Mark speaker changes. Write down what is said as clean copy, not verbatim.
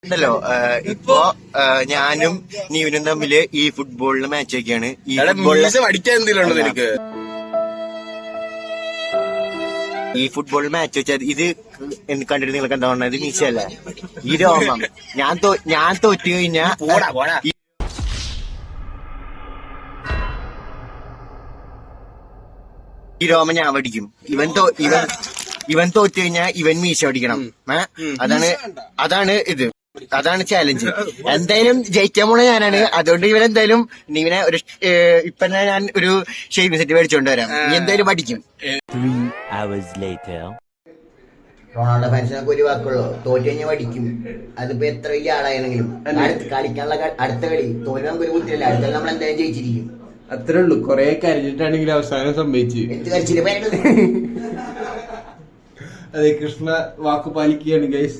Speaker 1: ണ്ടല്ലോ ഇപ്പൊ ഞാനും നീവനും തമ്മില് ഈ ഫുട്ബോളിന് മാച്ച് ഒക്കെയാണ്. ഈ ഫുട്ബോൾ മാച്ച് വെച്ചാൽ ഇത് കണ്ടിട്ട് നിങ്ങൾക്ക് എന്താ പറഞ്ഞത്? ഇത് മീശയല്ല, ഈ രോമം. ഞാൻ തോറ്റു കഴിഞ്ഞാ ഈ രോമം ഞാൻ പഠിക്കും. ഇവൻ തോറ്റു കഴിഞ്ഞാൽ ഇവൻ മീശ പഠിക്കണം. അതാണ് ചാലഞ്ച്. എന്തായാലും ജയിക്കാൻ പോണ ഞാനാണ്. അതുകൊണ്ട് ഇവനെന്തായാലും നീവിനെ ഒരു ഇപ്പൊ ഞാൻ ഒരു ഷേവിംഗ് സെറ്റ് മേടിച്ചോണ്ട് വരാം. നീ എന്തായാലും പഠിക്കും.
Speaker 2: 3 hours later.
Speaker 1: റൊണാൾഡോ ഫാൻസിനൊക്കെ ഒരു വാക്കുള്ളൂ, തോറ്റു കഴിഞ്ഞാൽ പഠിക്കും. അതിപ്പോ എത്ര വലിയ ആളായെങ്കിലും കളിക്കാനുള്ള അടുത്ത കളി തോറ്റു നമുക്ക് ഒരു കുത്തിരല്ല. അടുത്ത നമ്മൾ എന്തായാലും ജയിച്ചിരിക്കും.
Speaker 3: അത്രേ ഉള്ളൂ. കൊറേ കരഞ്ഞിട്ടാണെങ്കിൽ അവസാനം സംഭവിച്ചു.
Speaker 1: എന്ത് കളിച്ചില്ല
Speaker 3: അതെ, കൃഷ്ണ വാക്ക് പാലിക്കുകയാണ് ഗൈസ്.